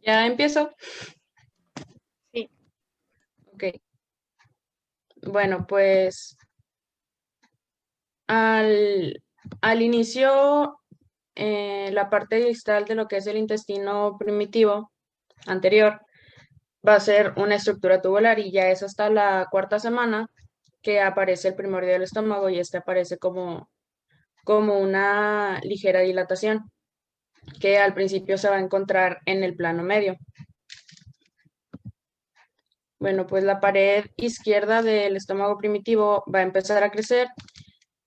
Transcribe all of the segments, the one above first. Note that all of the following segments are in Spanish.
Ya empiezo. Sí. Ok. Bueno, pues al inicio, la parte distal de lo que es el intestino primitivo anterior va a ser una estructura tubular y ya es hasta la cuarta semana que aparece el primordio del estómago y este aparece como una ligera dilatación que al principio se va a encontrar en el plano medio. Bueno, pues la pared izquierda del estómago primitivo va a empezar a crecer,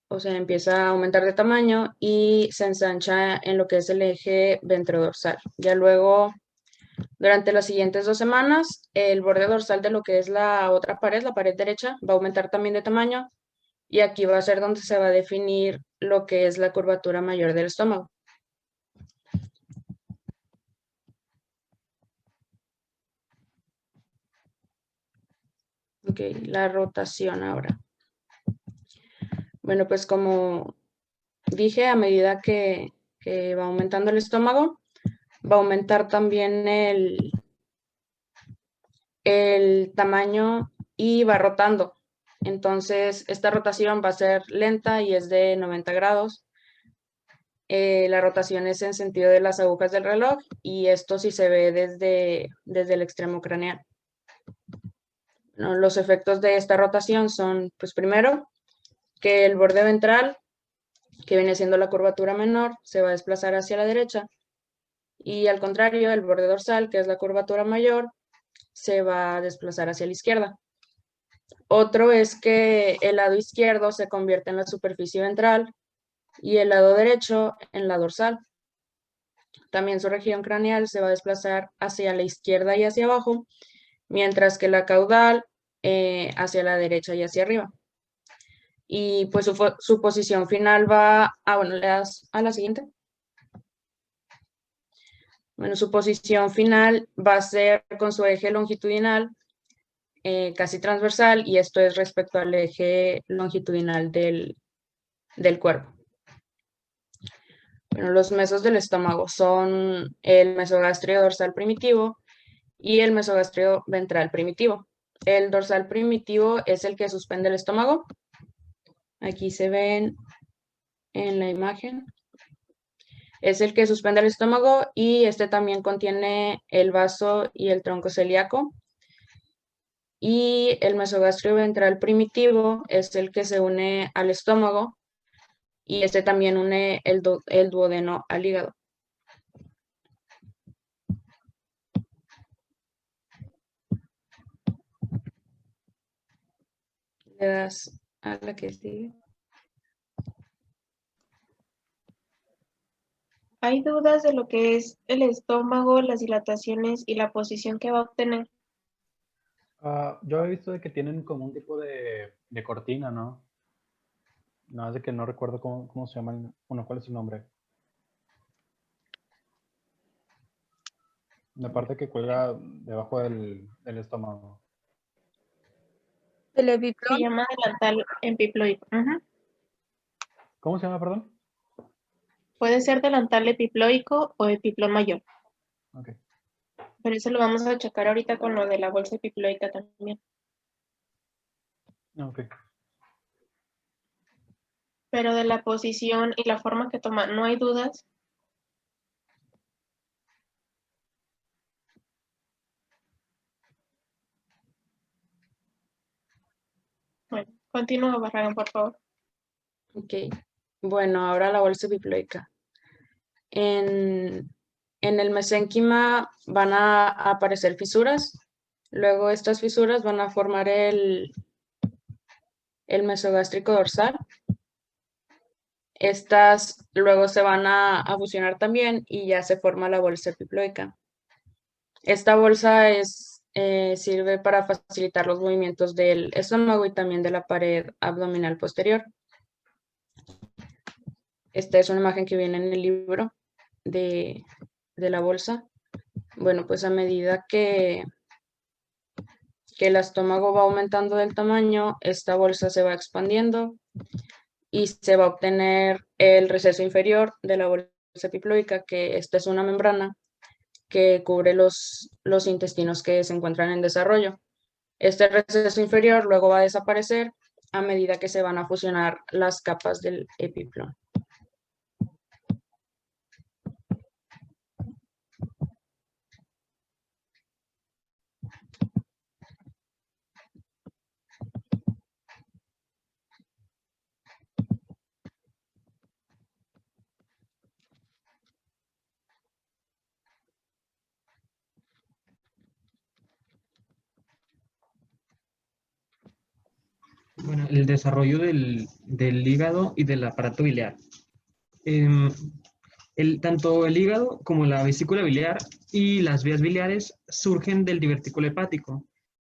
o sea, empieza a aumentar de tamaño y se ensancha en lo que es el eje ventrodorsal. Ya luego, durante las siguientes 2 semanas, el borde dorsal de lo que es la otra pared, la pared derecha, va a aumentar también de tamaño y aquí va a ser donde se va a definir lo que es la curvatura mayor del estómago. Ok, la rotación ahora. Bueno, pues como dije, a medida que va aumentando el estómago, va a aumentar también el tamaño y va rotando. Entonces, esta rotación va a ser lenta y es de 90 grados. La rotación es en sentido de las agujas del reloj y esto sí se ve desde el extremo craneal. ¿No? Los efectos de esta rotación son, pues primero, que el borde ventral, que viene siendo la curvatura menor, se va a desplazar hacia la derecha y al contrario, el borde dorsal, que es la curvatura mayor, se va a desplazar hacia la izquierda. Otro es que el lado izquierdo se convierte en la superficie ventral y el lado derecho en la dorsal. También su región craneal se va a desplazar hacia la izquierda y hacia abajo, mientras que la caudal hacia la derecha y hacia arriba. Y pues su posición final va, bueno, le das a la siguiente. Bueno, su posición final va a ser con su eje longitudinal casi transversal y esto es respecto al eje longitudinal del cuerpo. Bueno, los mesos del estómago son el mesogastrio dorsal primitivo y el mesogastrio ventral primitivo. El dorsal primitivo es el que suspende el estómago. Aquí se ven en la imagen. Es el que suspende el estómago y este también contiene el vaso y el tronco celíaco. Y el mesogastrio ventral primitivo es el que se une al estómago y este también une el duodeno al hígado. Le das a la que sigue. Hay dudas de lo que es el estómago, las dilataciones y la posición que va a obtener. Yo he visto de que tienen como un tipo de cortina, ¿no? No, es de que no recuerdo cómo se llama, bueno, cuál es su nombre. La parte que cuelga debajo del estómago. El Se epiplón. llama delantal epiploico. ¿Cómo se llama, perdón? Puede ser delantal epiploico o epiplón mayor. Ok. Pero eso lo vamos a checar ahorita con lo de la bolsa epiploica también. Ok. Pero de la posición y la forma que toma, no hay dudas. Bueno, continúa, Barragán, por favor. Ok. Bueno, ahora la bolsa epiploica. En el mesénquima van a aparecer fisuras. Luego estas fisuras van a formar el mesogástrico dorsal. Estas luego se van a fusionar también y ya se forma la bolsa epiploica. Esta bolsa sirve para facilitar los movimientos del estómago y también de la pared abdominal posterior. Esta es una imagen que viene en el libro de la bolsa. Bueno, pues a medida que el estómago va aumentando del tamaño, esta bolsa se va expandiendo y se va a obtener el receso inferior de la bolsa epiploica, que esta es una membrana que cubre los intestinos que se encuentran en desarrollo. Este receso inferior luego va a desaparecer a medida que se van a fusionar las capas del epiplón. Bueno, el desarrollo del hígado y del aparato biliar. Tanto el hígado como la vesícula biliar y las vías biliares surgen del divertículo hepático.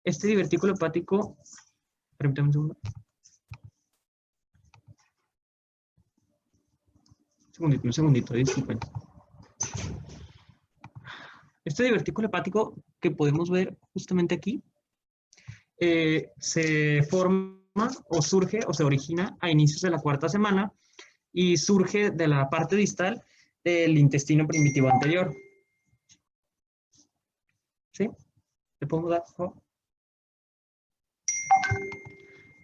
Este divertículo hepático, permítame un segundo. Un segundito, disculpen. Este divertículo hepático que podemos ver justamente aquí, se forma o surge o se origina a inicios de la cuarta semana y surge de la parte distal del intestino primitivo anterior. ¿Sí? ¿Le podemos dar, por favor?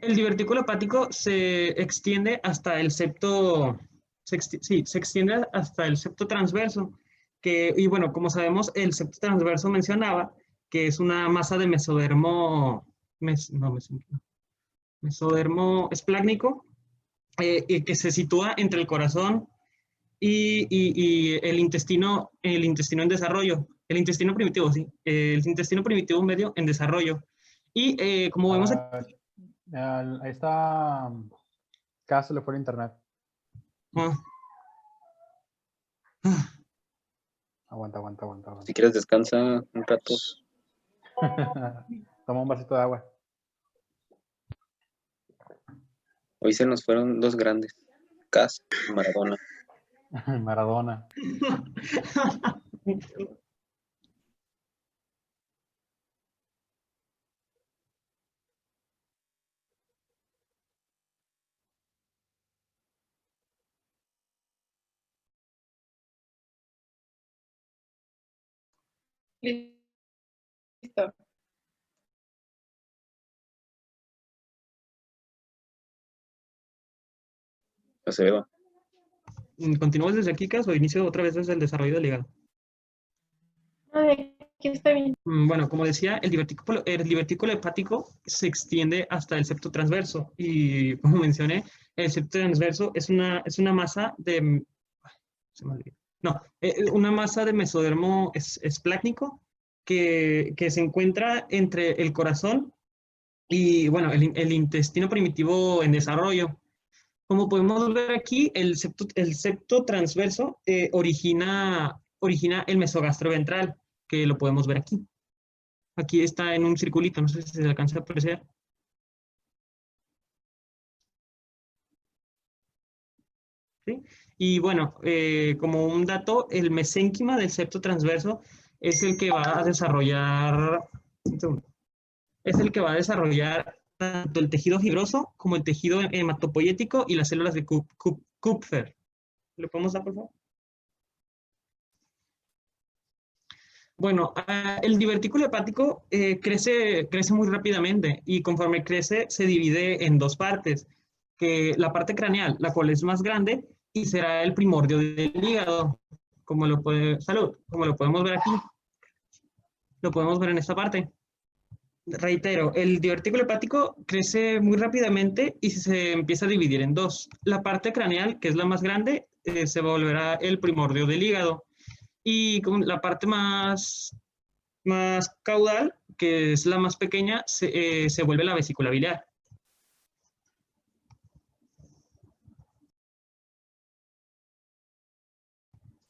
El divertículo hepático se extiende hasta el septo, se extiende hasta el septo transverso, y bueno, como sabemos, el septo transverso mencionaba que es una masa de mesodermo, mesodermo esplácnico, y que se sitúa entre el corazón y el intestino en desarrollo, el intestino primitivo, sí, el intestino primitivo medio en desarrollo. Y como vemos aquí, ahí está. Caso le fue el internet. Aguanta. Si quieres descansa un rato. Toma un vasito de agua. Hoy se nos fueron dos grandes. Cas y Maradona. Maradona. Listo. Acevedo. ¿Continúas desde aquí, Cas, o inicio otra vez desde el desarrollo del hígado? Aquí está bien. Bueno, como decía, el divertículo hepático se extiende hasta el septo transverso y, como mencioné, el septo transverso es una masa de... Se me olvidó. No, una masa de mesodermo esplácnico que se encuentra entre el corazón y, bueno, el intestino primitivo en desarrollo. Como podemos ver aquí, el septo transverso origina el mesogastro ventral, que lo podemos ver aquí. Aquí está en un circulito, no sé si se alcanza a apreciar. ¿Sí? Y bueno, como un dato, el mesénquima del septo transverso es el que va a desarrollar, es el que va a desarrollar tanto el tejido fibroso como el tejido hematopoyético y las células de Kupfer. ¿Lo podemos dar, por favor? Bueno, el divertículo hepático crece muy rápidamente y conforme crece se divide en dos partes, que la parte craneal, la cual es más grande y será el primordio del hígado, como lo podemos ver aquí. Lo podemos ver en esta parte. Reitero, el divertículo hepático crece muy rápidamente y se empieza a dividir en dos. La parte craneal, que es la más grande, se volverá el primordio del hígado. Y con la parte más caudal, que es la más pequeña, se vuelve la vesícula biliar.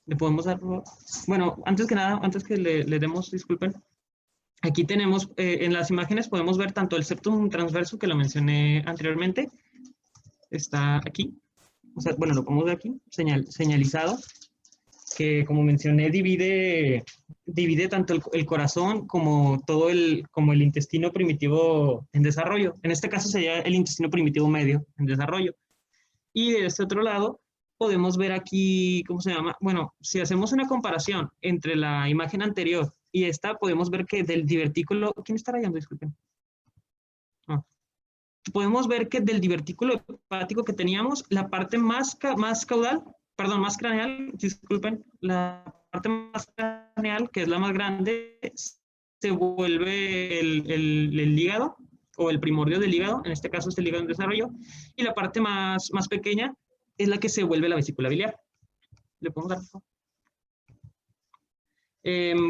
¿Le podemos dar? Bueno, antes que nada, antes que le demos, disculpen, aquí tenemos, en las imágenes podemos ver tanto el septum transverso, que lo mencioné anteriormente, está aquí, o sea, bueno, lo podemos ver aquí, señalizado, que como mencioné divide tanto el corazón como como el intestino primitivo en desarrollo. En este caso sería el intestino primitivo medio en desarrollo. Y de este otro lado podemos ver aquí, ¿cómo se llama? Bueno, si hacemos una comparación entre la imagen anterior y esta, podemos ver que del divertículo, ¿quién está rayando? Disculpen. Ah. Podemos ver que del divertículo hepático que teníamos, la parte más caudal, perdón, más craneal, disculpen, la parte más craneal, que es la más grande, se vuelve el hígado, o el primordio del hígado, en este caso es el hígado en desarrollo, y la parte más pequeña es la que se vuelve la vesícula biliar. ¿Le podemos dar, por favor?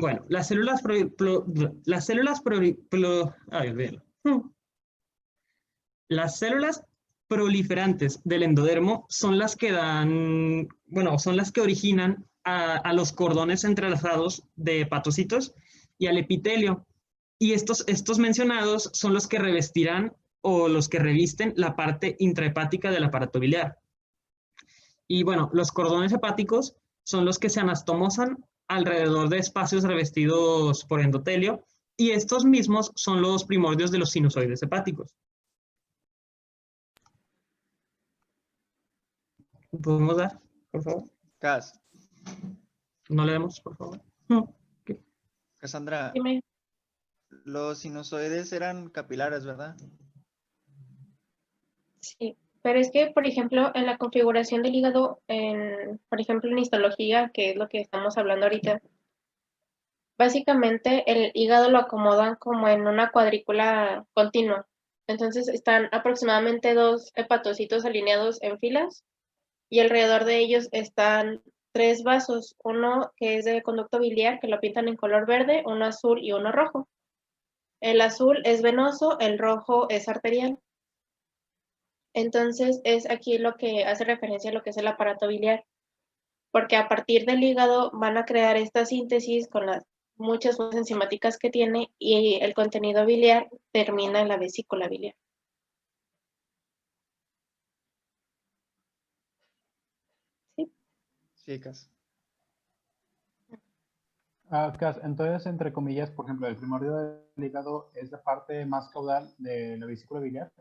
Bueno, las células las células proliferantes del endodermo son las que dan, bueno, son las que originan a los cordones entrelazados de hepatocitos y al epitelio. Y estos mencionados son los que revestirán o los que revisten la parte intrahepática del aparato biliar. Y bueno, los cordones hepáticos son los que se anastomosan alrededor de espacios revestidos por endotelio, y estos mismos son los primordios de los sinusoides hepáticos. ¿Podemos dar, por favor? Cas, No le demos, por favor. No. Cassandra, Dime. los sinusoides eran capilares, ¿verdad? Sí, pero es que, por ejemplo, en la configuración del hígado, por ejemplo, en histología, que es lo que estamos hablando ahorita, básicamente el hígado lo acomodan como en una cuadrícula continua. Entonces están aproximadamente 2 hepatocitos alineados en filas y alrededor de ellos están 3 vasos, uno que es de conducto biliar, que lo pintan en color verde, uno azul y uno rojo. El azul es venoso, el rojo es arterial. Entonces es aquí lo que hace referencia a lo que es el aparato biliar, porque a partir del hígado van a crear esta síntesis con las muchas funciones enzimáticas que tiene y el contenido biliar termina en la vesícula biliar. ¿Sí? Sí, Cas. Cas, entonces, entre comillas, por ejemplo, el primordio del hígado es la parte más caudal de la vesícula biliar.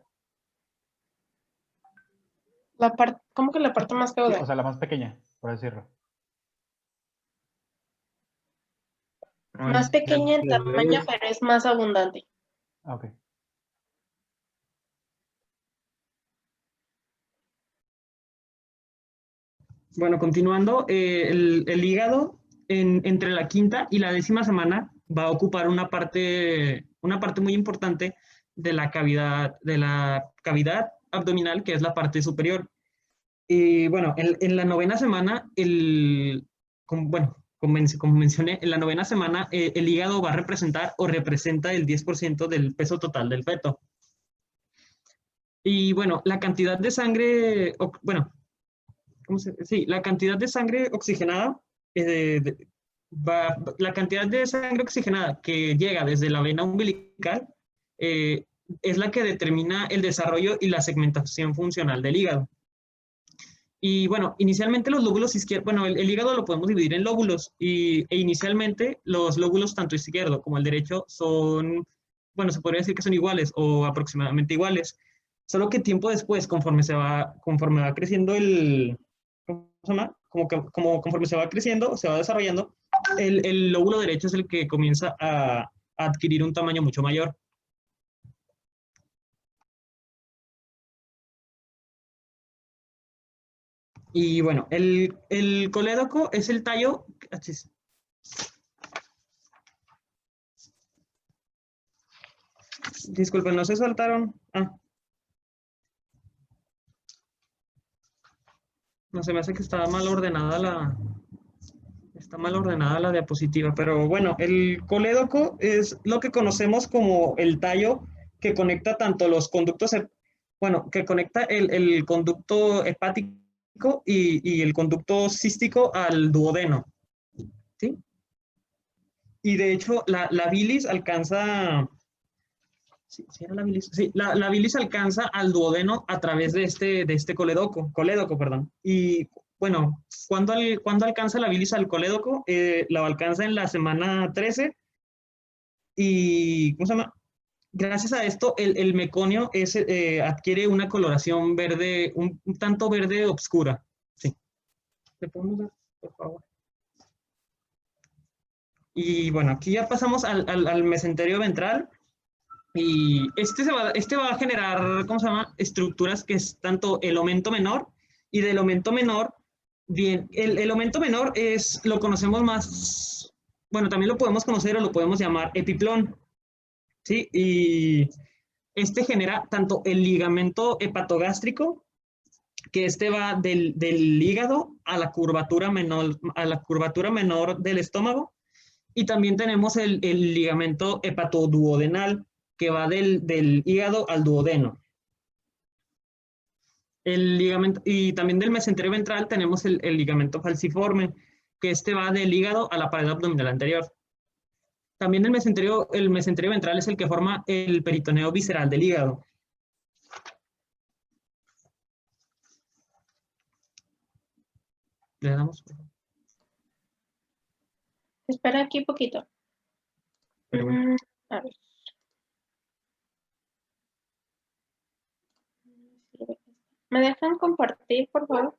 ¿Cómo que la parte más Sí, caudal? o sea, la más pequeña, por decirlo. Más pequeña en tamaño, pero es más abundante. Ok. Bueno, continuando, el hígado entre la 5ª y la 10ª semana va a ocupar una parte muy importante de la cavidad abdominal, que es la parte superior. Y bueno, en la 9ª semana, como mencioné, en la 9ª semana el hígado va a representar o representa el 10% del peso total del feto. Y bueno, la cantidad de sangre, la cantidad de sangre oxigenada, la cantidad de sangre oxigenada que llega desde la vena umbilical es la que determina el desarrollo y la segmentación funcional del hígado. Y bueno, inicialmente los lóbulos izquierdos, bueno, el hígado lo podemos dividir en lóbulos e inicialmente los lóbulos tanto izquierdo como el derecho son, bueno, se podría decir que son iguales o aproximadamente iguales, solo que tiempo después, conforme va creciendo ¿cómo se llama? Conforme se va creciendo, se va desarrollando, el lóbulo derecho es el que comienza a adquirir un tamaño mucho mayor. Y bueno, el colédoco es el tallo. Disculpen, no se saltaron. No, se me hace que está mal ordenada la diapositiva, pero bueno, el colédoco es lo que conocemos como el tallo que conecta tanto los conductos, que conecta el conducto hepático y el conducto cístico al duodeno, ¿sí? Y de hecho, la bilis alcanza... Sí, era la bilis. Sí, la bilis alcanza al duodeno a través de este colédoco, perdón. Y bueno, ¿cuándo alcanza la bilis al colédoco? La alcanza en la semana 13 y, ¿cómo se llama? Gracias a esto, el meconio adquiere una coloración verde, un tanto verde oscura. Sí. ¿Le podemos dar, por favor? Y bueno, aquí ya pasamos al mesenterio ventral. Y este va a generar, ¿cómo se llama? Estructuras que es tanto el aumento menor y del aumento menor, bien, el aumento menor lo conocemos más, bueno, también lo podemos conocer o lo podemos llamar epiplón, ¿sí? Y este genera tanto el ligamento hepatogástrico, que este va del hígado a la curvatura menor del estómago, y también tenemos el ligamento hepatoduodenal, que va del hígado al duodeno. El ligamento, y también del mesenterio ventral tenemos el ligamento falciforme, que este va del hígado a la pared abdominal anterior. También el mesenterio ventral es el que forma el peritoneo visceral del hígado. Le damos. Espera aquí poquito. Pero bueno. A ver. ¿Me dejan compartir, por favor?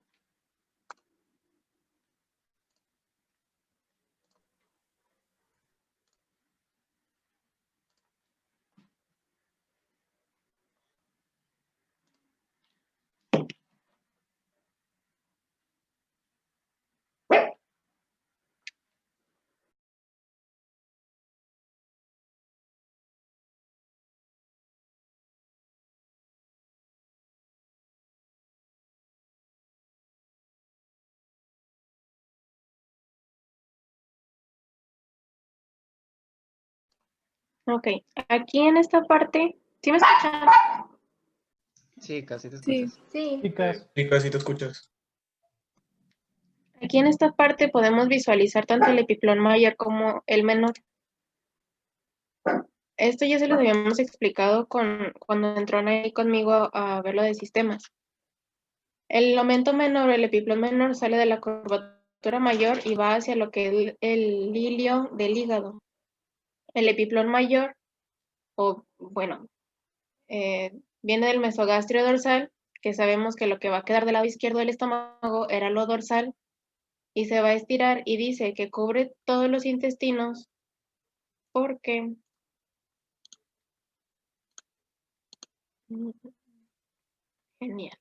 Ok, aquí en esta parte, ¿sí me escuchan? Sí, casi te Sí. escuchas. Sí. Chicas, Sí, casi te escuchas. Aquí en esta parte podemos visualizar tanto el epiplón mayor como el menor. Esto ya se lo habíamos explicado cuando entraron ahí conmigo a ver lo de sistemas. El aumento menor, el epiplón menor, sale de la curvatura mayor y va hacia lo que es el hilio del hígado. El epiplón mayor, o bueno, viene del mesogastrio dorsal, que sabemos que lo que va a quedar del lado izquierdo del estómago era lo dorsal, y se va a estirar y dice que cubre todos los intestinos porque genial.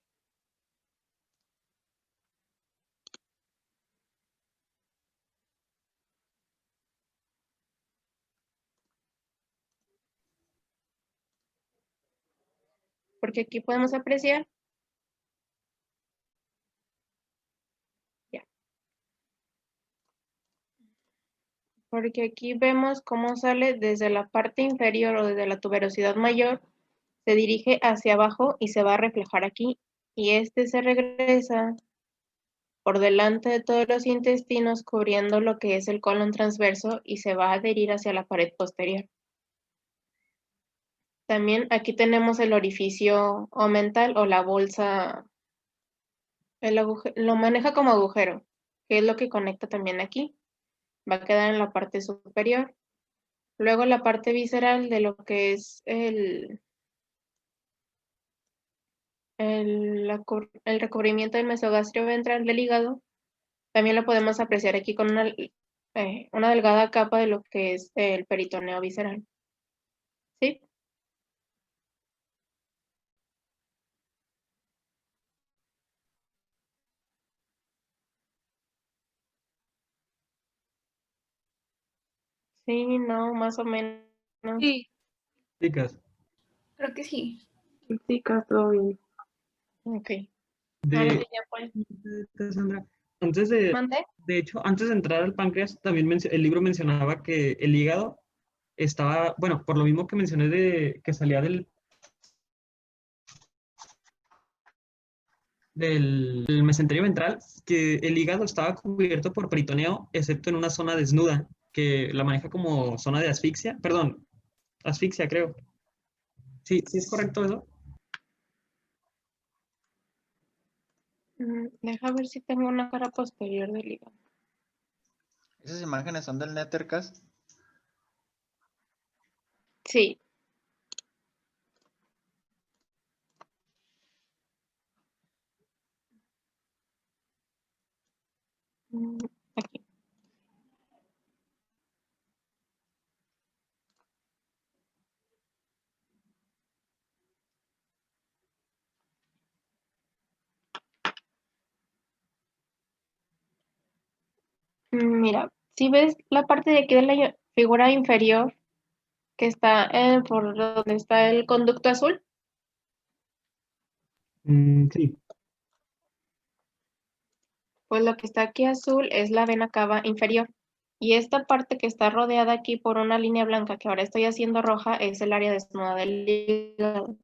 Porque aquí podemos apreciar. Ya. Porque aquí vemos cómo sale desde la parte inferior o desde la tuberosidad mayor, se dirige hacia abajo y se va a reflejar aquí. Y este se regresa por delante de todos los intestinos, cubriendo lo que es el colon transverso y se va a adherir hacia la pared posterior. También aquí tenemos el orificio omental o la bolsa, lo maneja como agujero, que es lo que conecta también aquí. Va a quedar en la parte superior. Luego la parte visceral de lo que es el recubrimiento del mesogastrio ventral del hígado, también lo podemos apreciar aquí con una delgada capa de lo que es el peritoneo visceral. ¿Sí? Sí, no, más o menos. Sí, Chicas, creo que sí. Sí, todo bien. Ok. de, Ahora sí ya pues. Cassandra, antes de, ¿Mandé? de hecho, antes de entrar al páncreas, también el libro mencionaba que el hígado estaba, bueno, por lo mismo que mencioné de que salía del mesenterio ventral, que el hígado estaba cubierto por peritoneo, excepto en una zona desnuda, que la maneja como zona de asfixia, perdón, asfixia creo. Sí, sí es correcto eso. Deja ver si tengo una cara posterior del hígado. Esas imágenes son del Nethercast. Sí. Mira, si ves la parte de aquí de la figura inferior, que está por donde está el conducto azul, Sí. pues lo que está aquí azul es la vena cava inferior. Y esta parte que está rodeada aquí por una línea blanca que ahora estoy haciendo roja es el área desnuda del hígado.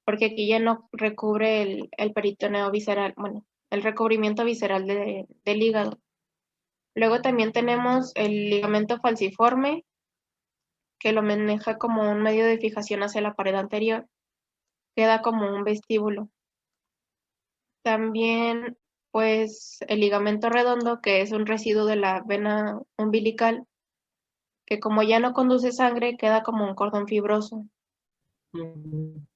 Porque aquí ya no recubre el peritoneo visceral, bueno, el recubrimiento visceral del hígado. Luego también tenemos el ligamento falciforme, que lo maneja como un medio de fijación hacia la pared anterior. Queda como un vestíbulo. También, pues, el ligamento redondo, que es un residuo de la vena umbilical, que como ya no conduce sangre, queda como un cordón fibroso. Mm,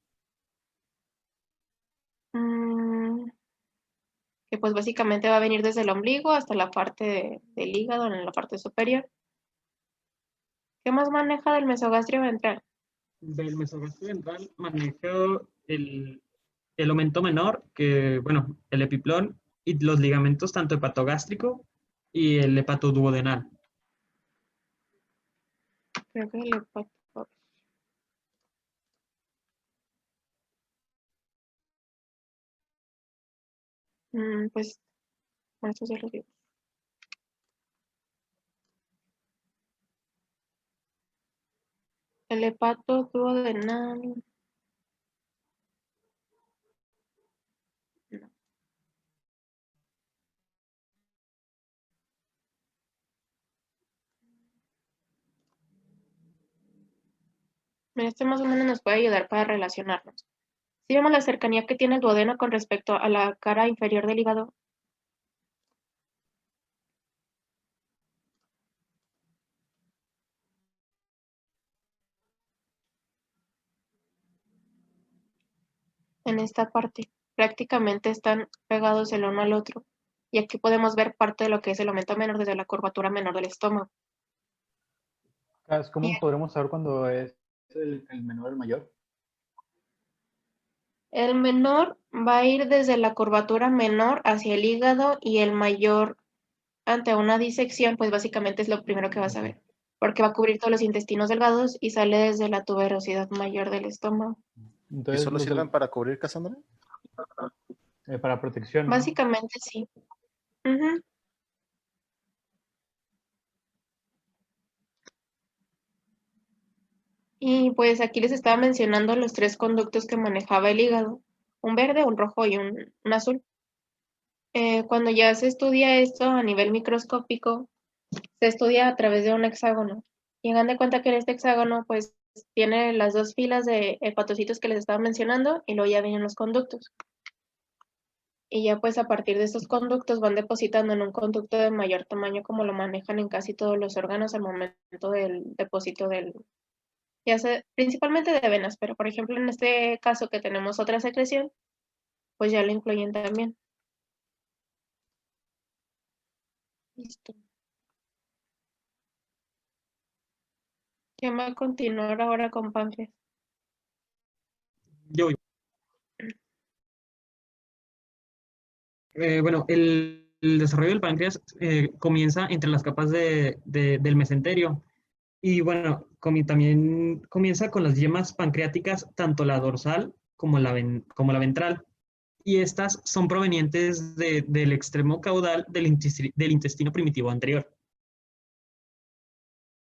Mm, que pues básicamente va a venir desde el ombligo hasta la parte del hígado, en la parte superior. ¿Qué más maneja del mesogastrio ventral? Del mesogastrio ventral manejo el aumento menor, que, bueno, el epiplón y los ligamentos tanto hepatogástrico y el hepatoduodenal. Creo que el hepato- pues, bueno, eso ya lo digo. El hepato duodenal. No. Mira, este más o menos nos puede ayudar para relacionarnos. Si vemos la cercanía que tiene el duodeno con respecto a la cara inferior del hígado, en esta parte, prácticamente están pegados el uno al otro. Y aquí podemos ver parte de lo que es el aumento menor desde la curvatura menor del estómago. ¿Cómo podremos saber cuándo es el menor o el mayor? El menor va a ir desde la curvatura menor hacia el hígado y el mayor ante una disección, pues básicamente es lo primero que vas a ver, porque va a cubrir todos los intestinos delgados y sale desde la tuberosidad mayor del estómago. ¿Y Entonces, solo sirven para cubrir, Cassandra? para protección, ¿no? Básicamente sí. Ujú. Y pues aquí les estaba mencionando los tres conductos que manejaba el hígado, un verde, un rojo y un azul. Cuando ya se estudia esto a nivel microscópico, se estudia a través de un hexágono. Y hagan de cuenta que en este hexágono, pues, tiene las dos filas de hepatocitos que les estaba mencionando y luego ya vienen los conductos. Y ya pues a partir de estos conductos van depositando en un conducto de mayor tamaño como lo manejan en casi todos los órganos al momento del depósito ya sea principalmente de venas, pero por ejemplo en este caso que tenemos otra secreción, pues ya lo incluyen también. Listo. ¿Quién va a continuar ahora con páncreas? Yo, bueno, el desarrollo del páncreas comienza entre las capas del mesenterio. Y bueno, también comienza con las yemas pancreáticas, tanto la dorsal como como la ventral. Y estas son provenientes del extremo caudal del intestino primitivo anterior.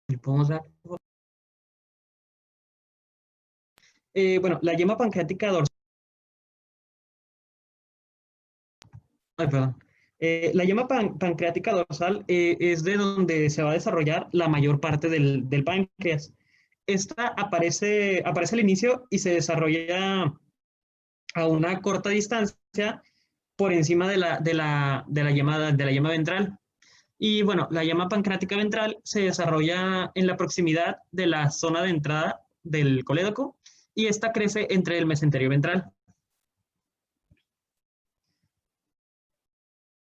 ¿Le podemos dar? Bueno, la yema pancreática dorsal. Ay, perdón. La yema pancreática dorsal es de donde se va a desarrollar la mayor parte del páncreas. Esta aparece al inicio y se desarrolla a una corta distancia por encima de la yema ventral. Y bueno, la yema pancreática ventral se desarrolla en la proximidad de la zona de entrada del colédoco y esta crece entre el mesenterio ventral.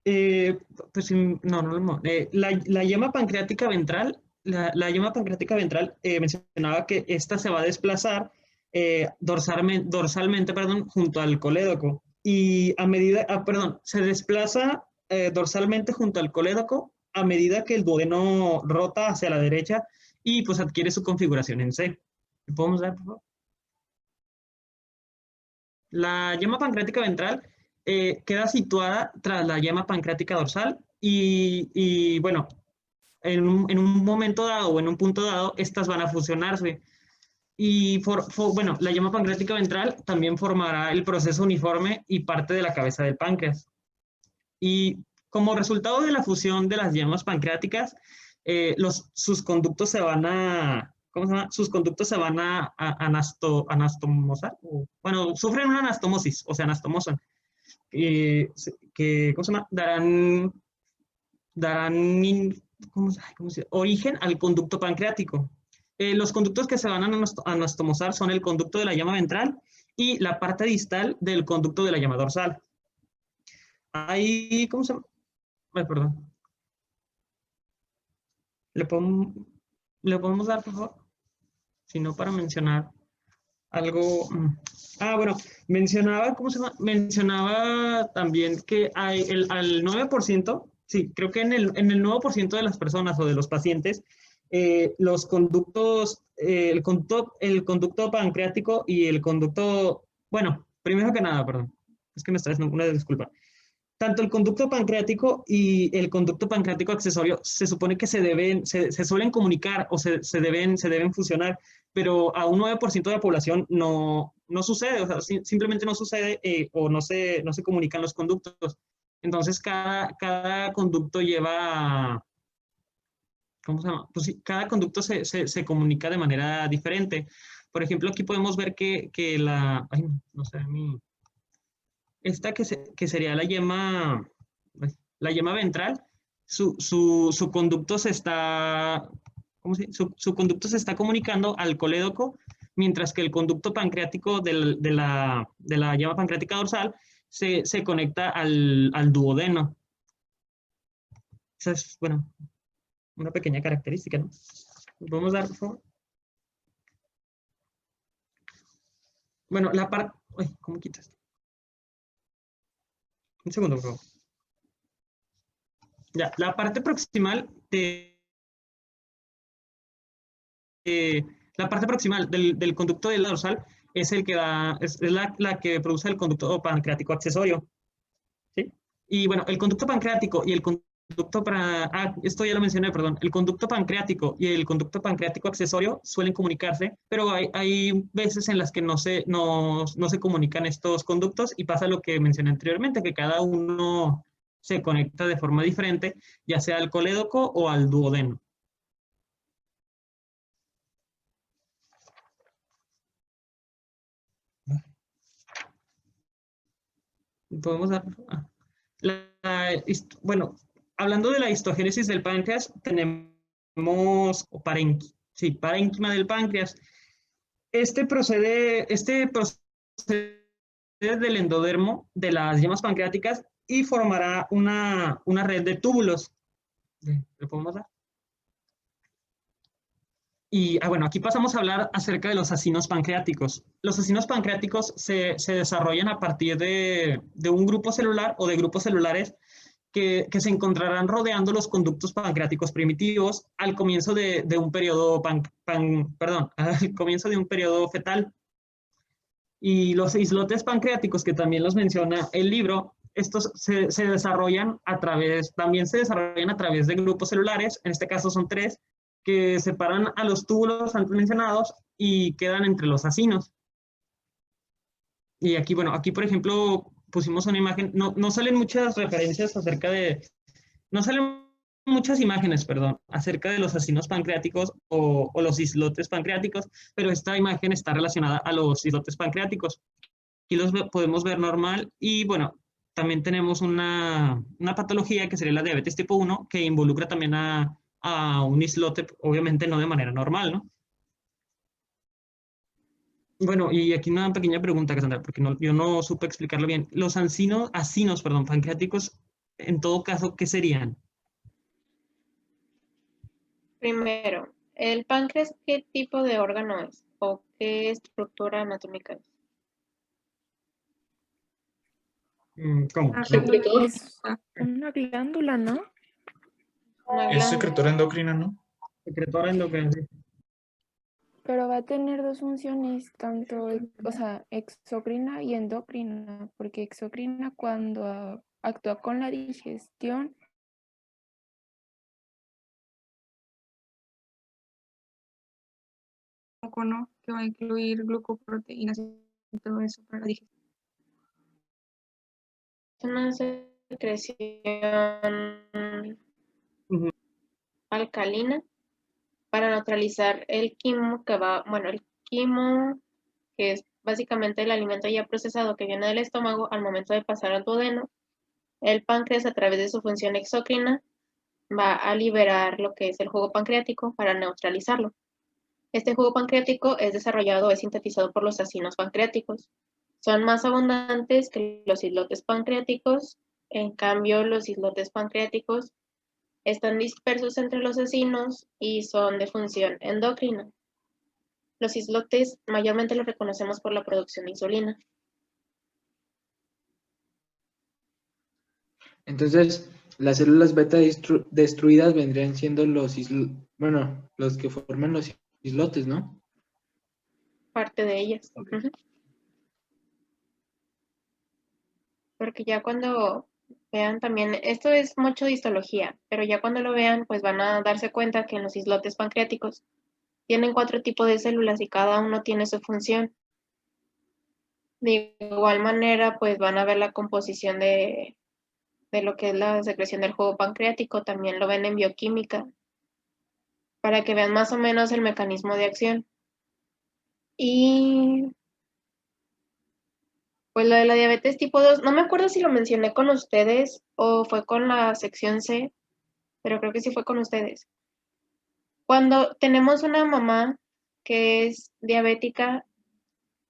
Eh, pues no. La yema pancreática ventral, la yema pancreática ventral mencionaba que esta se va a desplazar dorsalmente, perdón, junto al colédoco. Y a medida, se desplaza dorsalmente junto al colédoco a medida que el duodeno rota hacia la derecha y pues adquiere su configuración en C. ¿Le podemos dar, por favor? La yema pancreática ventral queda situada tras la yema pancreática dorsal y bueno, en un momento dado o en un punto dado, estas van a fusionarse. Y bueno, la yema pancreática ventral también formará el proceso uniforme y parte de la cabeza del páncreas. Y como resultado de la fusión de las yemas pancreáticas, sus conductos se van a, ¿cómo se llama? Sus conductos se van a anastomosar. Bueno, sufren una anastomosis, o sea, anastomosan. ¿Cómo se llama? Darán origen al conducto pancreático. Los conductos que se van a anastomosar son el conducto de la yema ventral y la parte distal del conducto de la yema dorsal. Ahí, ¿cómo se llama? Ay, perdón. ¿Le podemos dar, por favor? Si no, para mencionar algo. Bueno, mencionaba, ¿cómo se llama? Mencionaba también que hay al 9%, sí, creo que en el 9% de las personas o de los pacientes, los conductos, el conducto pancreático y el conducto, bueno, primero que nada, perdón, es que me está haciendo una disculpa. Tanto el conducto pancreático y el conducto pancreático accesorio se supone que se suelen comunicar o se deben fusionar, pero a un 9% de la población no sucede, o sea, simplemente no sucede o no se comunican los conductos. Entonces, cada conducto lleva, ¿cómo se llama? Pues sí, cada conducto se comunica de manera diferente. Por ejemplo, aquí podemos ver que ay, no sé, esta que sería la yema ventral, su conducto se está, su conducto se está comunicando al colédoco, mientras que el conducto pancreático de la yema pancreática dorsal se conecta al duodeno. Esa es, bueno, una pequeña característica, ¿no? ¿Podemos dar, por favor? Bueno, la parte... ¿Cómo quitas? Un segundo, por favor. Ya, la parte proximal la parte proximal del conducto de la dorsal es la que produce el conducto pancreático accesorio. ¿Sí? Y bueno, el conducto pancreático y el conducto esto ya lo mencioné, perdón. El conducto pancreático y el conducto pancreático accesorio suelen comunicarse, pero hay veces en las que no se comunican estos conductos y pasa lo que mencioné anteriormente, que cada uno se conecta de forma diferente, ya sea al colédoco o al duodeno. Podemos dar... bueno, hablando de la histogénesis del páncreas, tenemos parénquima del páncreas. Este procede del endodermo de las yemas pancreáticas y formará una red de túbulos. ¿Le podemos dar? Y bueno, aquí pasamos a hablar acerca de los acinos pancreáticos. Los acinos pancreáticos se desarrollan a partir de un grupo celular o de grupos celulares que se encontrarán rodeando los conductos pancreáticos primitivos al comienzo de un periodo al comienzo de un periodo fetal. Y los islotes pancreáticos, que también los menciona el libro, estos se desarrollan también se desarrollan a través de grupos celulares, en este caso son 3, que separan a los túbulos antes mencionados y quedan entre los acinos. Y aquí, bueno, aquí por ejemplo pusimos una imagen, no salen muchas referencias acerca de, no salen muchas imágenes, perdón, acerca de los acinos pancreáticos o los islotes pancreáticos, pero esta imagen está relacionada a los islotes pancreáticos. Aquí los podemos ver normal y bueno, también tenemos una patología que sería la diabetes tipo 1, que involucra también a un islote, obviamente no de manera normal, ¿no? Bueno, y aquí una pequeña pregunta, Cassandra, porque yo no supe explicarlo bien. Los acinos, pancreáticos, en todo caso, ¿qué serían? Primero, ¿el páncreas qué tipo de órgano es? ¿O qué estructura anatómica es? ¿Cómo? Es una glándula, ¿no? Una Es glándula. secretora endocrina, ¿no? Secretora endocrina. Pero va a tener dos funciones, tanto, o sea, exocrina y endocrina, porque exocrina cuando actúa con la digestión, ¿no? Que va a incluir glucoproteínas y todo eso para la digestión. Es una secreción Ujú. alcalina para neutralizar el quimo el quimo, que es básicamente el alimento ya procesado que viene del estómago al momento de pasar al duodeno. El páncreas, a través de su función exócrina, va a liberar lo que es el jugo pancreático para neutralizarlo. Este jugo pancreático es desarrollado o es sintetizado por los acinos pancreáticos. Son más abundantes que los islotes pancreáticos. En cambio, los islotes pancreáticos están dispersos entre los acinos y son de función endocrina. Los islotes mayormente los reconocemos por la producción de insulina. Entonces, las células beta destruidas vendrían siendo los que forman los islotes, ¿no? Parte de ellas. Ok. Ujú. Porque ya cuando vean también, esto es mucho de histología, pero ya cuando lo vean, pues van a darse cuenta que en los islotes pancreáticos tienen 4 tipos de células y cada uno tiene su función. De igual manera, pues van a ver la composición de lo que es la secreción del jugo pancreático, también lo ven en bioquímica, para que vean más o menos el mecanismo de acción. Y pues lo de la diabetes tipo 2, no me acuerdo si lo mencioné con ustedes o fue con la sección C, pero creo que sí fue con ustedes. Cuando tenemos una mamá que es diabética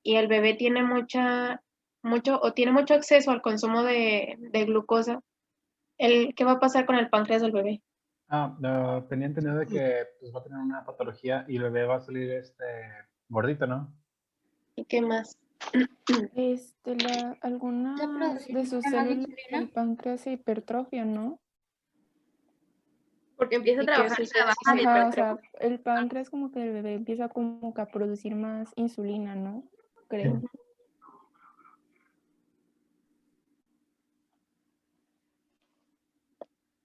y el bebé tiene tiene mucho acceso al consumo de glucosa, ¿qué va a pasar con el páncreas del bebé? Tenía entendido de que pues, va a tener una patología y el bebé va a salir gordito, ¿no? ¿Y qué más? algunas de sus ¿Producirá más células insulina? del páncreas se hipertrofian, ¿no? Porque empieza a ¿Y qué trabajar en sucede la si se base. Ajá, o hipertrofia? sea, el páncreas como que el bebé empieza como que a producir más insulina, ¿no? Creo.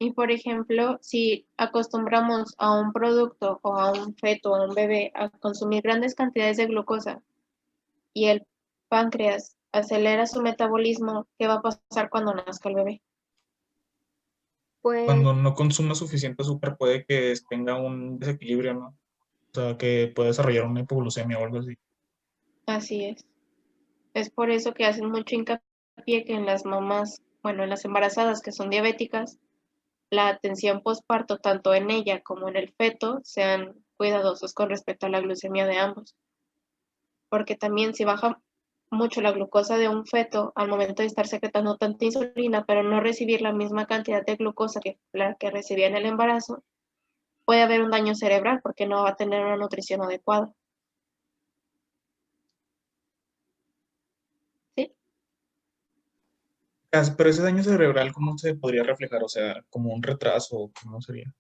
Y por ejemplo, si acostumbramos a un producto o a un feto o a un bebé a consumir grandes cantidades de glucosa y el páncreas acelera su metabolismo, ¿qué va a pasar cuando nazca el bebé? Pues Cuando no consuma suficiente azúcar puede que tenga un desequilibrio, ¿no? O sea, que puede desarrollar una hipoglucemia o algo así. Así es. Es por eso que hacen mucho hincapié que en las mamás, bueno, en las embarazadas que son diabéticas, la atención postparto, tanto en ella como en el feto, sean cuidadosos con respecto a la glucemia de ambos. Porque también si baja mucho la glucosa de un feto al momento de estar secretando tanta insulina, pero no recibir la misma cantidad de glucosa que la que recibía en el embarazo, puede haber un daño cerebral porque no va a tener una nutrición adecuada. ¿Sí? Pero ese daño cerebral, ¿cómo se podría reflejar? O sea, como un retraso, ¿cómo sería?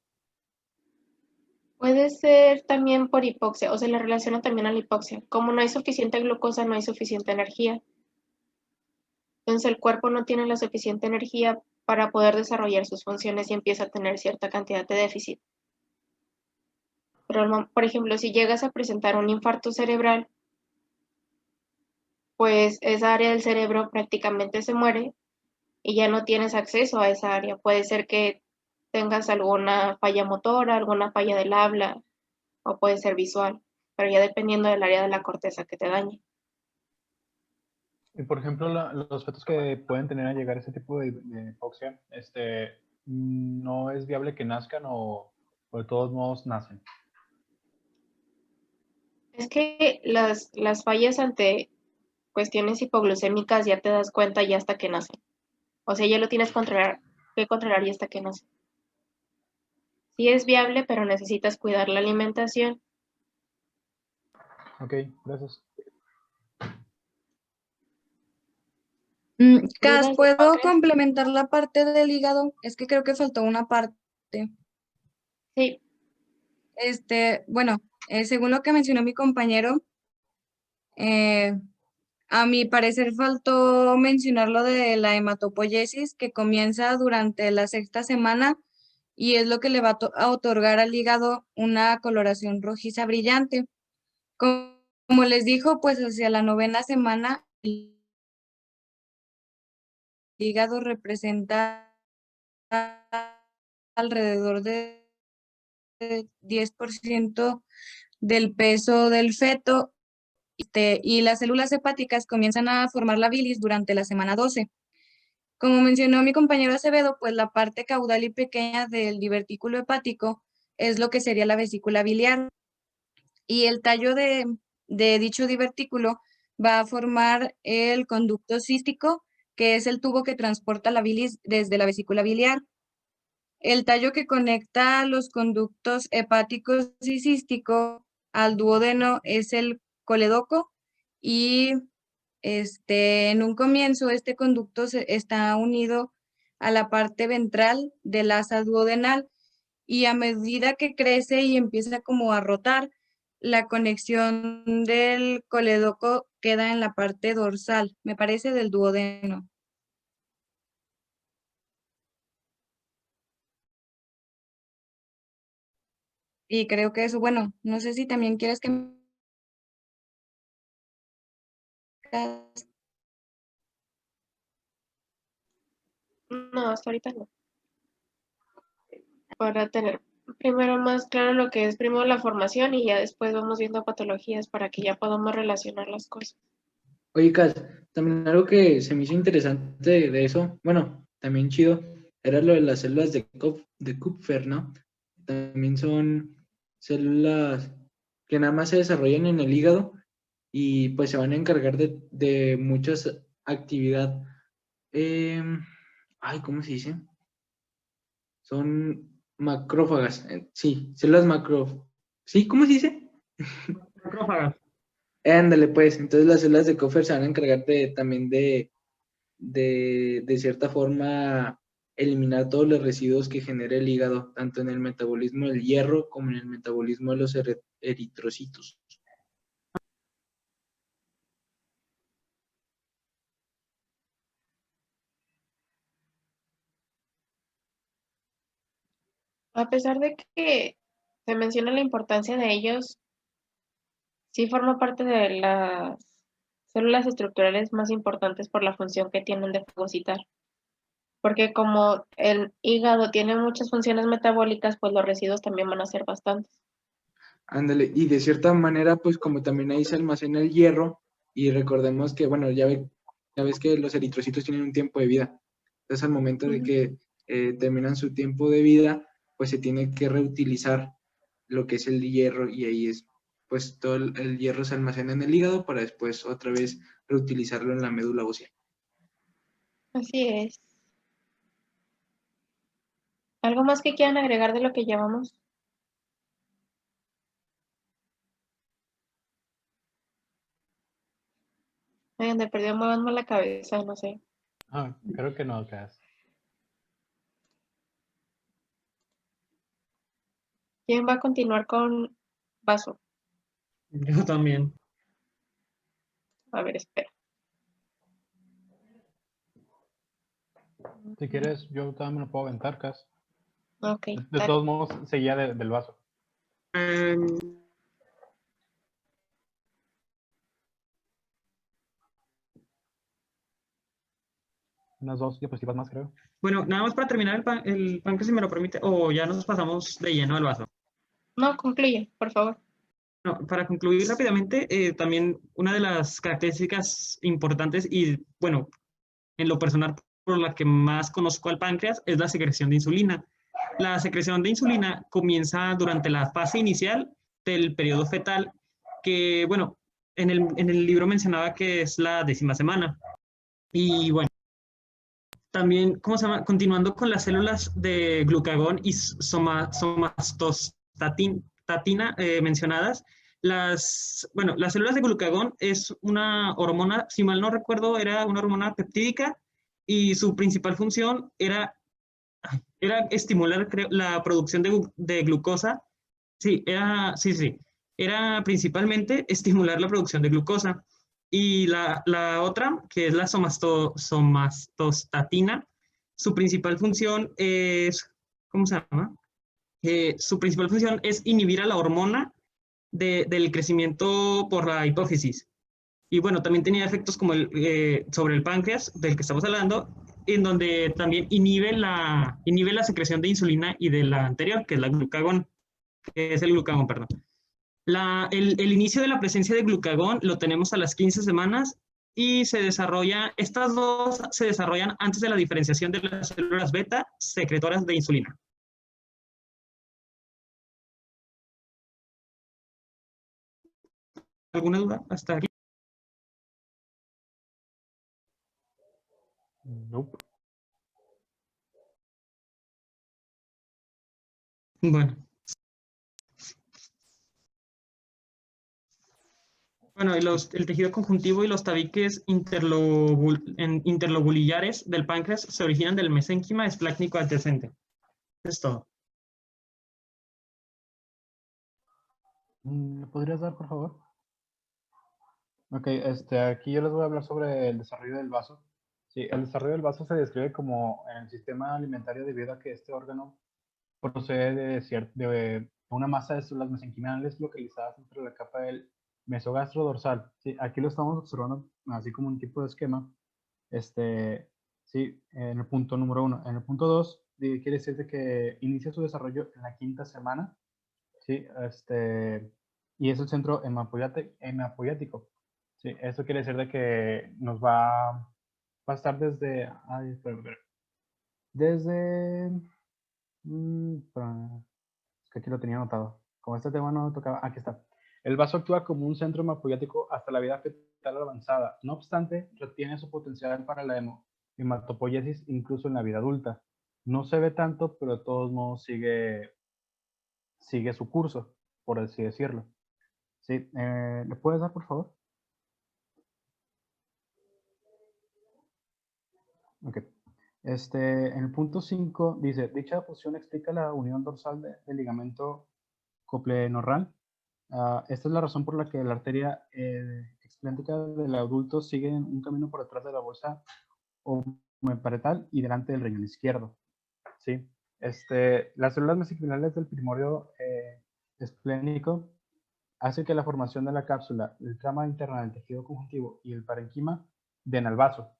Puede ser también por hipoxia, o se le relaciona también a la hipoxia. Como no hay suficiente glucosa, no hay suficiente energía. Entonces el cuerpo no tiene la suficiente energía para poder desarrollar sus funciones y empieza a tener cierta cantidad de déficit. Pero, por ejemplo, si llegas a presentar un infarto cerebral, pues esa área del cerebro prácticamente se muere y ya no tienes acceso a esa área. Puede ser que tengas alguna falla motora, alguna falla del habla, o puede ser visual, pero ya dependiendo del área de la corteza que te dañe. Y por ejemplo, los fetos que pueden tener a llegar a ese tipo de hipoxia, no es viable que nazcan o de todos modos nacen. Es que las fallas ante cuestiones hipoglucémicas ya te das cuenta ya hasta que nacen. O sea, ya lo tienes que controlar ya hasta que nace. Sí es viable, pero necesitas cuidar la alimentación. Ok, gracias. Cas, ¿Dudas del ¿puedo páncreas? complementar la parte del hígado? Es que creo que faltó una parte. Sí, Bueno, según lo que mencionó mi compañero, a mi parecer faltó mencionar lo de la hematopoiesis que comienza durante la sexta semana y es lo que le va a otorgar al hígado una coloración rojiza brillante. Como les dijo, pues hacia la novena semana el hígado representa alrededor de 10% del peso del feto y las células hepáticas comienzan a formar la bilis durante la semana 12. Como mencionó mi compañero Acevedo, pues la parte caudal y pequeña del divertículo hepático es lo que sería la vesícula biliar. Y el tallo de dicho divertículo va a formar el conducto cístico, que es el tubo que transporta la bilis desde la vesícula biliar. El tallo que conecta los conductos hepáticos y cístico al duodeno es el coledoco y en un comienzo este conducto está unido a la parte ventral del asa duodenal y a medida que crece y empieza como a rotar, la conexión del coledoco queda en la parte dorsal, me parece del duodeno. Y creo que eso, bueno, no sé si también quieres que no, hasta ahorita no. Para tener primero más claro lo que es primero la formación y ya después vamos viendo patologías para que ya podamos relacionar las cosas. Oye, Kat, también algo que se me hizo interesante de eso, bueno, también chido, era lo de las células de Kupfer, ¿no? También son células que nada más se desarrollan en el hígado y pues se van a encargar de muchas actividad. ¿Cómo se dice? Son macrófagas, sí, células ¿Sí? ¿Cómo se dice? Macrófagas. Ándale, pues, entonces las células de Kupfer se van a encargar también de cierta forma eliminar todos los residuos que genera el hígado, tanto en el metabolismo del hierro como en el metabolismo de los eritrocitos. A pesar de que se menciona la importancia de ellos, sí forma parte de las células estructurales más importantes por la función que tienen de fagocitar. Porque como el hígado tiene muchas funciones metabólicas, pues los residuos también van a ser bastantes. Ándale, y de cierta manera, pues como también ahí se almacena el hierro, y recordemos que, bueno, ya ves que los eritrocitos tienen un tiempo de vida. Entonces, al momento de que terminan su tiempo de vida, pues se tiene que reutilizar lo que es el hierro, y ahí es, pues todo el hierro se almacena en el hígado para después otra vez reutilizarlo en la médula ósea. Así es. ¿Algo más que quieran agregar de lo que llamamos? Ay, de perdió moviendo la cabeza, no sé. Creo que no, Cas. ¿Quién va a continuar con vaso? Yo también. A ver, espera. Si quieres, yo también me lo puedo aventar, Cas. Ok. De todos modos, seguía del vaso. Unas 2 diapositivas más, creo. Bueno, nada más para terminar el páncreas, si me lo permite, o ya nos pasamos de lleno al vaso. No, concluye, por favor. No, para concluir rápidamente, también una de las características importantes y, bueno, en lo personal, por la que más conozco al páncreas, es la secreción de insulina. La secreción de insulina comienza durante la fase inicial del periodo fetal, que, bueno, en el libro mencionaba que es la 10ª semana. Y, bueno, también, ¿cómo se llama? Continuando con las células de glucagón y somatostatina mencionadas, las células de glucagón es una hormona, si mal no recuerdo, era una hormona peptídica y su principal función era era estimular, creo, la producción de glucosa. Sí, era principalmente estimular la producción de glucosa. Y la otra, que es la somatostatina, su principal función es, ¿cómo se llama? Su principal función es inhibir a la hormona del crecimiento por la hipófisis. Y bueno, también tenía efectos como sobre el páncreas, del que estamos hablando, en donde también inhibe la secreción de insulina y de la anterior, que es el glucagón, perdón. El inicio de la presencia de glucagón lo tenemos a las 15 semanas y estas dos se desarrollan antes de la diferenciación de las células beta secretoras de insulina. ¿Alguna duda hasta aquí? Nope. Bueno. Bueno, y el tejido conjuntivo y los tabiques interlobulillares del páncreas se originan del mesénquima esplácnico adyacente. Es todo. ¿Me podrías dar, por favor? Ok, aquí yo les voy a hablar sobre el desarrollo del vaso. Sí, el desarrollo del vaso se describe como en el sistema alimentario debido a que este órgano procede de una masa de células mesenquimales localizadas entre la capa del mesogastro dorsal. Sí, aquí lo estamos observando así como un tipo de esquema. Sí, en el punto número 1. En el punto 2, quiere decir de que inicia su desarrollo en la 5ª semana. Sí, y es el centro hemapoiético. Sí, esto quiere decir de que nos va a estar desde, desde, es que aquí lo tenía anotado. Como este tema no tocaba, aquí está. El vaso actúa como un centro hemapoiético hasta la vida fetal avanzada. No obstante, retiene su potencial para la hematopoiesis incluso en la vida adulta. No se ve tanto, pero de todos modos sigue su curso, por así decirlo. Sí, ¿le puedes dar, por favor? Ok. En el punto 5 dice, dicha fusión explica la unión dorsal del ligamento coplenorral. Esta es la razón por la que la arteria explántica del adulto sigue un camino por detrás de la bolsa homoparental y delante del riñón izquierdo. ¿Sí? Las células mesenquimales del primorio esplénico hace que la formación de la cápsula, el trama interna del tejido conjuntivo y el parenquima den al vaso.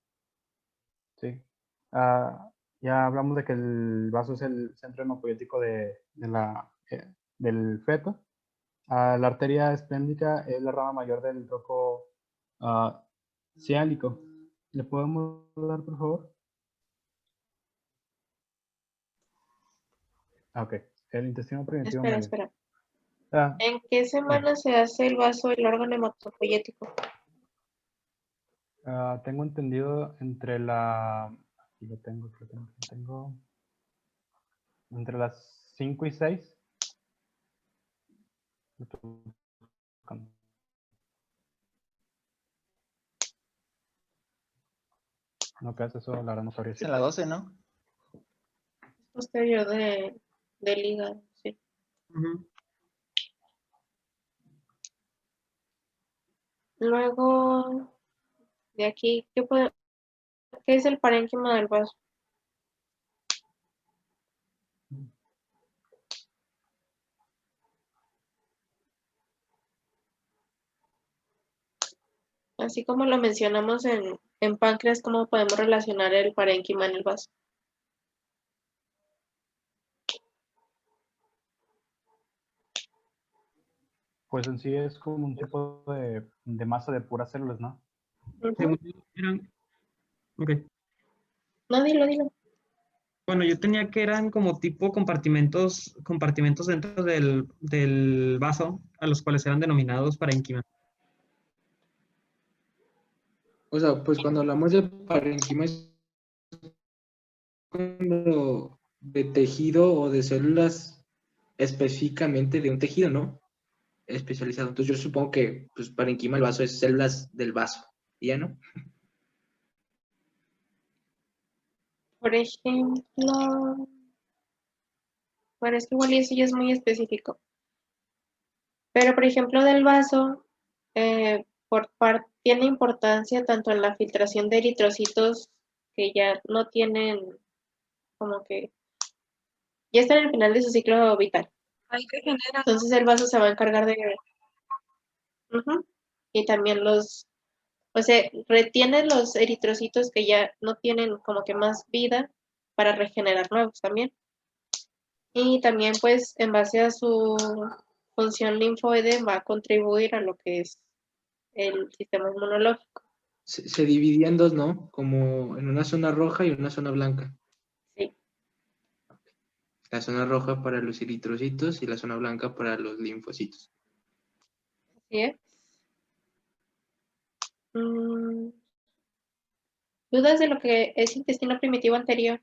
¿Sí? Ya hablamos de que el vaso es el centro hemapoiético del feto. La arteria esplénica es la rama mayor del tronco ciálico. ¿Le podemos dar, por favor? Ok. El intestino primitivo medio. Espera. ¿En qué semana se hace el vaso del órgano hematopoiético? Tengo entendido entre aquí lo tengo. Entre las 5 y 6. No, ¿qué hace eso? La verdad no sabría. Es en la 12, ¿no? Posterior del hígado, sí. Luego, de aquí, ¿qué es el parénquima del vaso? Así como lo mencionamos en páncreas, ¿cómo podemos relacionar el parénquima en el vaso? Pues en sí es como un tipo de masa de puras células, ¿no? Okay. No, dilo. Bueno, yo tenía que eran como tipo compartimentos dentro del vaso, a los cuales eran denominados parénquima. O sea, pues cuando hablamos de parénquima es cuando de tejido o de células específicamente de un tejido, ¿no? Especializado. Entonces yo supongo que pues parénquima del vaso es células del vaso, ¿ya no? Por ejemplo, Bueno, es que igual y eso ya es muy específico. Pero, por ejemplo, del vaso, tiene importancia tanto en la filtración de eritrocitos que ya no tienen, como que ya están en el final de su ciclo vital. Hay que generar. Entonces el vaso se va a encargar de... Ujú. Y también o sea, retiene los eritrocitos que ya no tienen como que más vida para regenerar nuevos también. Y también pues en base a su función linfoide va a contribuir a lo que es el sistema inmunológico. Se dividía en dos, ¿no? Como en una zona roja y una zona blanca. Sí. La zona roja para los eritrocitos y la zona blanca para los linfocitos. Así es. ¿Dudas de lo que es intestino primitivo anterior?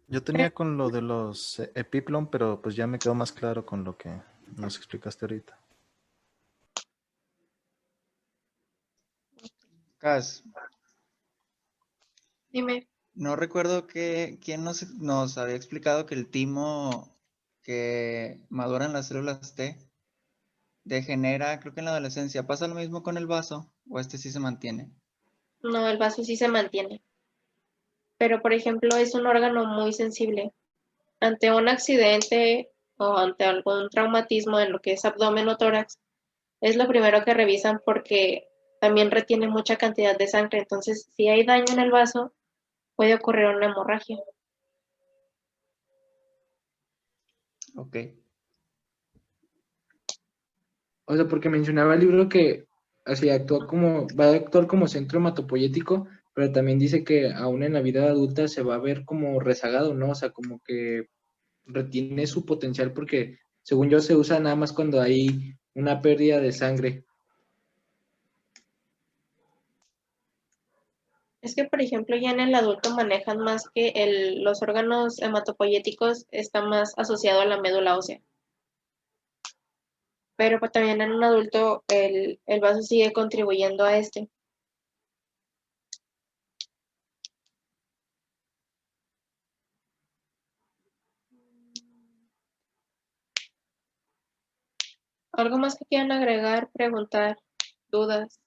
Yo tenía con lo de los epiplom, pero pues ya me quedó más claro con lo que nos explicaste ahorita. Cas, Dime. no recuerdo quién nos había explicado que el timo que madura en las células T degenera, creo que en la adolescencia. ¿Pasa lo mismo con el vaso o este sí se mantiene? No, el vaso sí se mantiene. Pero, por ejemplo, es un órgano muy sensible. Ante un accidente o ante algún traumatismo en lo que es abdomen o tórax, es lo primero que revisan porque también retiene mucha cantidad de sangre. Entonces, si hay daño en el vaso, puede ocurrir una hemorragia. Ok. O sea, porque mencionaba el libro que así va a actuar como centro hematopoyético, pero también dice que aún en la vida adulta se va a ver como rezagado, ¿no? O sea, como que retiene su potencial porque, según yo, se usa nada más cuando hay una pérdida de sangre. Es que, por ejemplo, ya en el adulto manejan más que los órganos hematopoyéticos está más asociado a la médula ósea. Pero pues, también en un adulto el vaso sigue contribuyendo a este. ¿Algo más que quieran agregar, preguntar, dudas?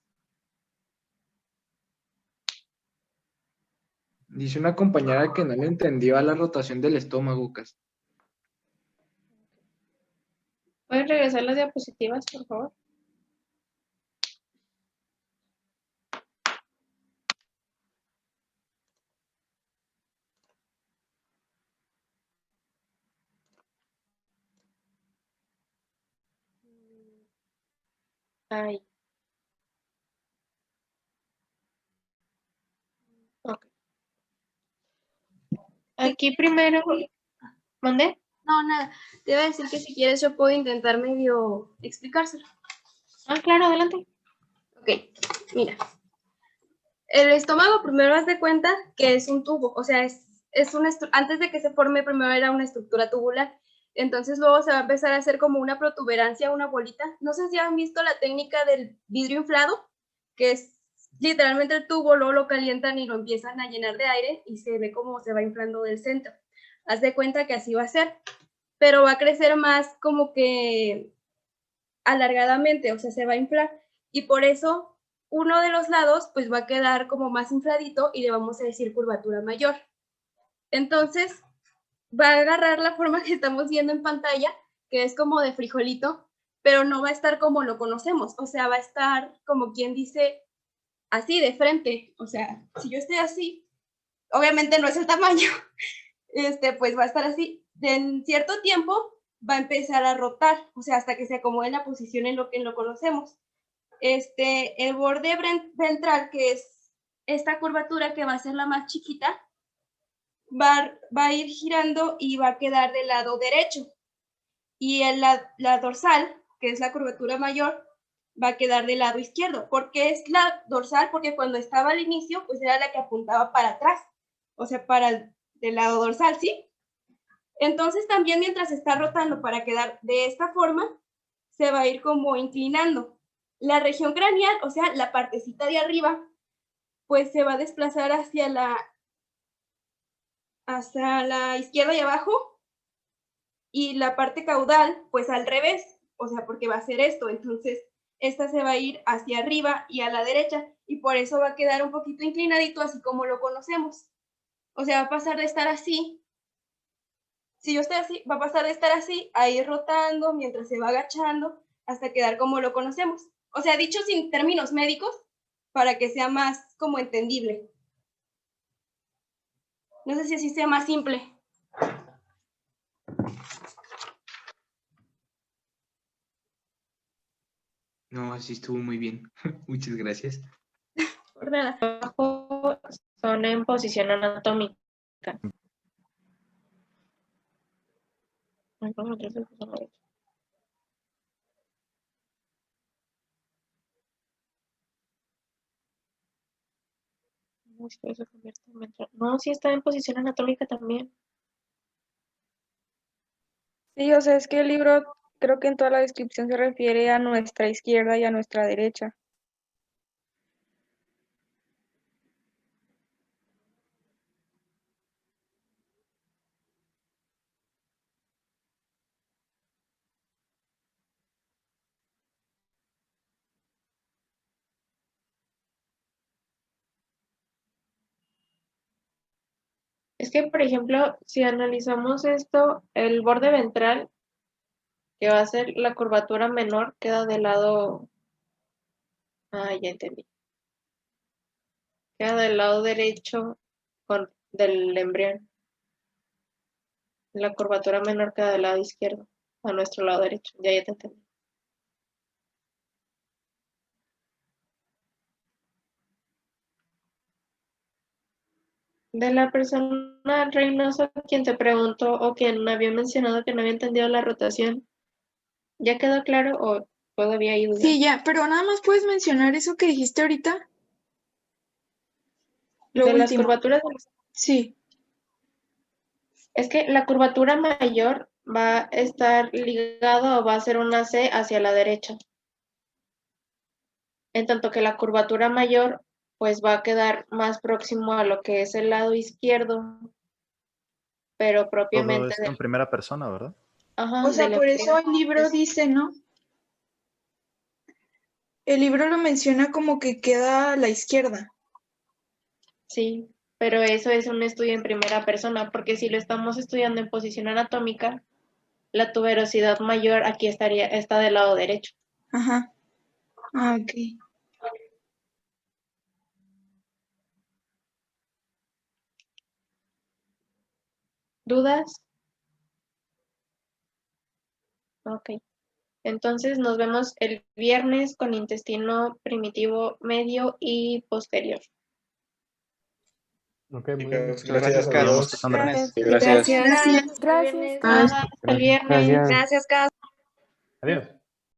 Dice una compañera que no le entendió a la rotación del estómago, Cas. ¿Pueden regresar las diapositivas, por favor? Ahí. Ok. Aquí primero, ¿mandé? No, nada. Te iba a decir que si quieres yo puedo intentar medio explicárselo. Ah, claro, adelante. Ok, mira. El estómago primero haz de cuenta que es un tubo, o sea, antes de que se forme primero era una estructura tubular. Entonces luego se va a empezar a hacer como una protuberancia, una bolita. No sé si han visto la técnica del vidrio inflado, que es literalmente el tubo, luego lo calientan y lo empiezan a llenar de aire y se ve cómo se va inflando del centro. Haz de cuenta que así va a ser, pero va a crecer más como que alargadamente, o sea, se va a inflar. Y por eso uno de los lados pues va a quedar como más infladito y le vamos a decir curvatura mayor. Entonces, va a agarrar la forma que estamos viendo en pantalla, que es como de frijolito, pero no va a estar como lo conocemos, o sea, va a estar como quien dice así de frente, o sea, si yo estoy así, obviamente no es el tamaño, pues va a estar así. En cierto tiempo va a empezar a rotar, o sea, hasta que se acomode en la posición en lo que lo conocemos. El borde ventral, que es esta curvatura que va a ser la más chiquita, va a ir girando y va a quedar del lado derecho. Y la dorsal, que es la curvatura mayor, va a quedar del lado izquierdo. ¿Por qué es la dorsal? Porque cuando estaba al inicio, pues era la que apuntaba para atrás, o sea, del lado dorsal, ¿sí? Entonces también mientras está rotando para quedar de esta forma, se va a ir como inclinando. la región craneal, o sea, la partecita de arriba, pues se va a desplazar hacia la izquierda y abajo, y la parte caudal, pues al revés, o sea, porque va a ser esto, entonces esta se va a ir hacia arriba y a la derecha, y por eso va a quedar un poquito inclinadito, así como lo conocemos. O sea, va a pasar de estar así, si yo estoy así, va a pasar de estar así a ir rotando mientras se va agachando hasta quedar como lo conocemos. O sea, dicho sin términos médicos, para que sea más como entendible. No sé si así sea más simple. No, así estuvo muy bien. Muchas gracias. Por nada. Abajo son en posición anatómica. Ay, ¿cómo te haces eso? Uy, esto se convierte en no, sí está en posición anatómica también. Sí, o sea, es que el libro creo que en toda la descripción se refiere a nuestra izquierda y a nuestra derecha. Es que, por ejemplo, si analizamos esto, el borde ventral, que va a ser la curvatura menor, queda del lado... Ah, ya entendí. Queda del lado derecho del embrión. La curvatura menor queda del lado izquierdo, a nuestro lado derecho. Ya te entendí. De la persona Reynoso, quien te preguntó o quien me había mencionado que no había entendido la rotación, ¿ya quedó claro o todavía hay dudas? Sí, ya, pero nada más puedes mencionar eso que dijiste ahorita. Lo De las último. curvaturas. Sí. Es que la curvatura mayor va a estar ligada o va a ser una C hacia la derecha. En tanto que la curvatura mayor pues va a quedar más próximo a lo que es el lado izquierdo, pero Todo propiamente esto en primera persona, ¿verdad? ajá, O sea, del por eso embrión. el libro dice, ¿no? El libro lo menciona como que queda a la izquierda. Sí, pero eso es un estudio en primera persona, porque si lo estamos estudiando en posición anatómica, la tuberosidad mayor aquí está del lado derecho. Ajá. Ah, ok. ¿Dudas? Ok. Entonces nos vemos el viernes con intestino primitivo medio y posterior. Ok, muy bien. Muchas Gracias, gracias, Carlos. adiós. Sandra. Gracias. Gracias. Gracias. Hasta el viernes. Gracias. Gracias, Cas. Adiós.